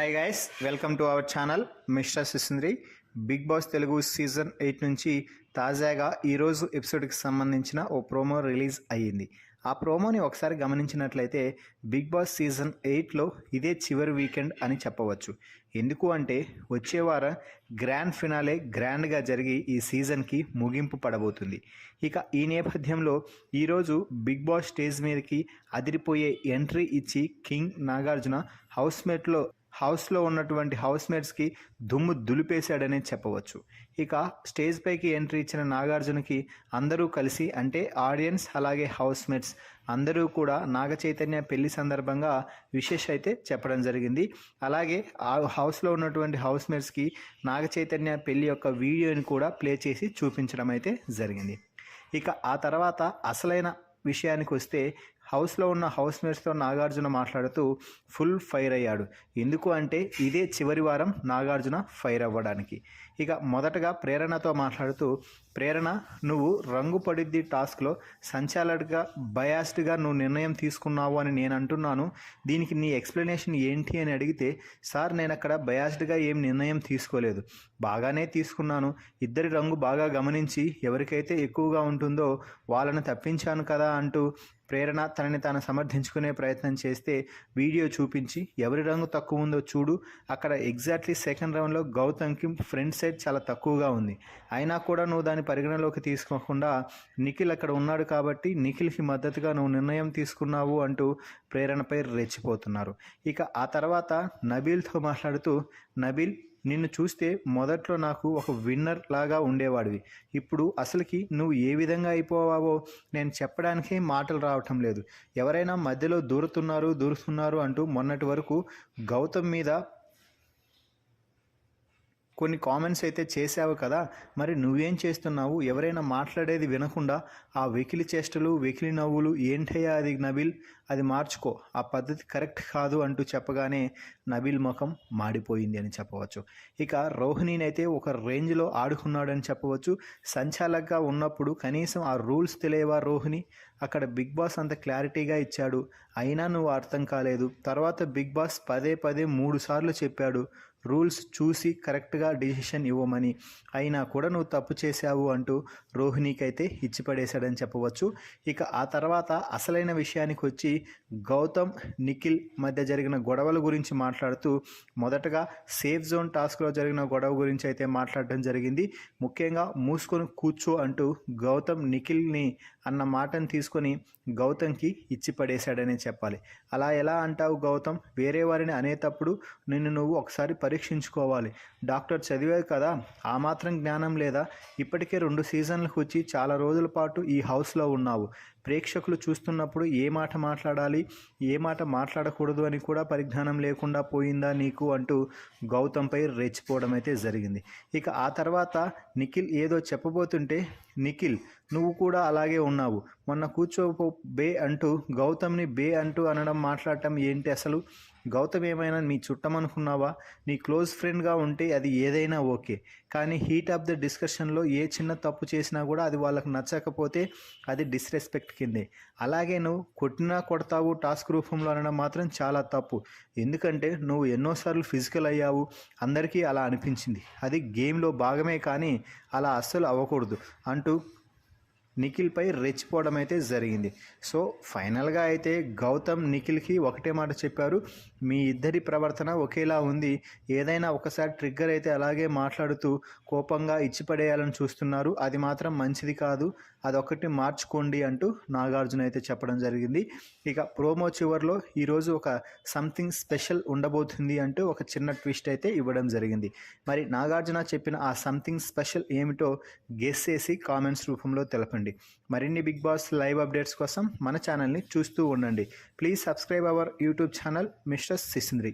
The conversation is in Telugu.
Hi guys, welcome to our channel mister Sisindri. Bigg Boss Telugu season 8 నుంచి తాజాగా ఈరోజు ఎపిసోడ్కి సంబంధించిన ఓ ప్రోమో రిలీజ్ అయ్యింది. ఆ ప్రోమోని ఒకసారి గమనించినట్లయితే బిగ్ బాస్ సీజన్ 8లో ఇదే చివరి వీకెండ్ అని చెప్పవచ్చు. ఎందుకు అంటే వచ్చే వారం గ్రాండ్ ఫినాలే గ్రాండ్గా జరిగి ఈ సీజన్కి ముగింపు పడబోతుంది. ఇక ఈ నేపథ్యంలో ఈరోజు బిగ్ బాస్ స్టేజ్ మీదకి అదిరిపోయే ఎంట్రీ ఇచ్చి కింగ్ నాగార్జున హౌస్లో ఉన్నటువంటి హౌస్మేట్స్కి దుమ్ము దులిపేశాడనే చెప్పవచ్చు. ఇక స్టేజ్ పైకి ఎంట్రీ ఇచ్చిన నాగార్జునకి అందరూ కలిసి, అంటే ఆడియన్స్ అలాగే హౌస్మేట్స్ అందరూ కూడా నాగ చైతన్య పెళ్లి సందర్భంగా విశేష అయితే చెప్పడం జరిగింది. అలాగే ఆ హౌస్లో ఉన్నటువంటి హౌస్మేట్స్కి నాగ చైతన్య పెళ్లి యొక్క వీడియోని కూడా ప్లే చేసి చూపించడం అయితే జరిగింది. ఇక ఆ తర్వాత అసలైన విషయానికి వస్తే హౌస్లో ఉన్న హౌస్మేట్స్తో నాగార్జున మాట్లాడుతూ ఫుల్ ఫైర్ అయ్యాడు. ఎందుకు అంటే ఇదే చివరి వారం నాగార్జున ఫైర్ అవ్వడానికి. ఇక మొదటగా ప్రేరణతో మాట్లాడుతూ, ప్రేరణ, నువ్వు రంగు పడిద్ది టాస్క్లో సంచాలకుడిగా బయాస్డ్గా నువ్వు నిర్ణయం తీసుకున్నావు అని నేను అంటున్నాను. దీనికి నీ ఎక్స్ప్లెనేషన్ ఏంటి అని అడిగితే, సార్ నేను అక్కడ బయాస్డ్గా ఏం నిర్ణయం తీసుకోలేదు, బాగానే తీసుకున్నాను. ఇద్దరి రంగు బాగా గమనించి ఎవరికైతే ఎక్కువగా ఉంటుందో వాళ్ళని తప్పించాను కదా అంటూ ప్రేరణ తనని తాను సమర్థించుకునే ప్రయత్నం చేస్తే వీడియో చూపించి ఎవరి రంగు తక్కువ ఉందో చూడు, అక్కడ ఎగ్జాక్ట్లీ సెకండ్ రౌండ్లో గౌతమ్కి ఫ్రంట్ సైడ్ చాలా తక్కువగా ఉంది, అయినా కూడా నువ్వు దాన్ని పరిగణలోకి తీసుకోకుండా నిఖిల్ అక్కడ ఉన్నాడు కాబట్టి నిఖిల్కి మద్దతుగా నువ్వు నిర్ణయం తీసుకున్నావు అంటూ ప్రేరణపై రెచ్చిపోతున్నారు. ఇక ఆ తర్వాత నబీల్తో మాట్లాడుతూ, నబీల్, నిన్ను చూస్తే మొదట్లో నాకు ఒక విన్నర్ లాగా ఉండేవాడివి, ఇప్పుడు అసలుకి నువ్వు ఏ విధంగా అయిపోవావో నేను చెప్పడానికే మాటలు రావటం లేదు. ఎవరైనా మధ్యలో దూరుతున్నారు అంటూ మొన్నటి వరకు గౌతమ్ మీద కొన్ని కామెంట్స్ అయితే చేసావు కదా, మరి నువ్వేం చేస్తున్నావు? ఎవరైనా మాట్లాడేది వినకుండా ఆ వెకిలి చేష్టలు, వెకిలి నవ్వులు ఏంటయ్యా అది నబీల్, అది మార్చుకో, ఆ పద్ధతి కరెక్ట్ కాదు అంటూ చెప్పగానే నబీల్ ముఖం మాడిపోయింది అని చెప్పవచ్చు. ఇక రోహిణిని అయితే ఒక రేంజ్లో ఆడుకున్నాడని చెప్పవచ్చు. సంచాలకుగా ఉన్నప్పుడు కనీసం ఆ రూల్స్ తెలియవా రోహిణి? అక్కడ బిగ్ బాస్ అంత క్లారిటీగా ఇచ్చాడు, అయినా నువ్వు అర్థం కాలేదు. తర్వాత బిగ్ బాస్ పదే 3 సార్లు చెప్పాడు రూల్స్ చూసి కరెక్ట్గా డిసిషన్ ఇవ్వమని, అయినా కూడా నువ్వు తప్పు చేశావు అంటూ రోహిణికి అయితే ఇచ్చిపడేశాడని చెప్పవచ్చు. ఇక ఆ తర్వాత అసలైన విషయానికి వచ్చి గౌతమ్ నిఖిల్ మధ్య జరిగిన గొడవల గురించి మాట్లాడుతూ మొదటగా సేఫ్ జోన్ టాస్క్లో జరిగిన గొడవ గురించి అయితే మాట్లాడడం జరిగింది. ముఖ్యంగా మూసుకొని కూర్చో అంటూ గౌతమ్ నిఖిల్ని అన్న మాటను తీసుకొని గౌతమ్కి ఇచ్చిపడేశాడనే చెప్పాలి. అలా ఎలా అంటావు గౌతమ్? వేరే వారిని అనేటప్పుడు నిన్ను నువ్వు ఒకసారి పరీక్షించుకోవాలి. డాక్టర్ చదివావు కదా, ఆ మాత్రం జ్ఞానం లేదా? ఇప్పటికే 2 సీజన్లకు వచ్చి చాలా రోజుల పాటు ఈ హౌస్లో ఉన్నావు. ప్రేక్షకులు చూస్తున్నప్పుడు ఏ మాట మాట్లాడాలి, ఏ మాట మాట్లాడకూడదు అని కూడా పరిజ్ఞానం లేకుండా పోయిందా నీకు అంటూ గౌతమ్పై రెచ్చిపోవడం అయితే జరిగింది. ఇక ఆ తర్వాత నిఖిల్ ఏదో చెప్పబోతుంటే, నిఖిల్ నువ్వు కూడా అలాగే ఉన్నావు, మొన్న కూర్చోపో బే అంటూ గౌతమ్ని బే అంటూ అనడం, మాట్లాడటం ఏంటి అసలు? గౌతమ్ ఏమైనా నీ చుట్టమనుకున్నావా? నీ క్లోజ్ ఫ్రెండ్గా ఉంటే అది ఏదైనా ఓకే, కానీ హీట్ ఆఫ్ ద డిస్కషన్లో ఏ చిన్న తప్పు చేసినా కూడా అది వాళ్ళకు నచ్చకపోతే అది డిస్రెస్పెక్ట్ కిందే. అలాగే నువ్వు కొట్టినా కొడతావు టాస్క్ రూపంలో అనడం మాత్రం చాలా తప్పు. ఎందుకంటే నువ్వు ఎన్నోసార్లు ఫిజికల్ అయ్యావు, అందరికీ అలా అనిపించింది, అది గేమ్లో భాగమే కానీ అలా అస్సలు అవ్వకూడదు అంటూ నిఖిల్పై రెచ్చిపోవడం అయితే జరిగింది. సో ఫైనల్గా అయితే గౌతమ్ నిఖిల్కి ఒకటే మాట చెప్పారు, మీ ఇద్దరి ప్రవర్తన ఒకేలా ఉంది, ఏదైనా ఒకసారి ట్రిగ్గర్ అయితే అలాగే మాట్లాడుతూ కోపంగా ఇచ్చిపడేయాలని చూస్తున్నారు, అది మాత్రం మంచిది కాదు, అదొకటి మార్చుకోండి అంటూ నాగార్జున అయితే చెప్పడం జరిగింది. ఇక ప్రోమో చివరిలో ఈరోజు ఒక సంథింగ్ స్పెషల్ ఉండబోతుంది అంటూ ఒక చిన్న ట్విస్ట్ అయితే ఇవ్వడం జరిగింది. మరి నాగార్జున చెప్పిన ఆ సంథింగ్ స్పెషల్ ఏమిటో గెస్ చేసి కామెంట్స్ రూపంలో తెలపండి. మరిన్ని బిగ్ బాస్ లైవ్ అప్డేట్స్ కోసం మన ఛానల్ని చూస్తూ ఉండండి. Please subscribe our YouTube channel mister సిసింద్రి.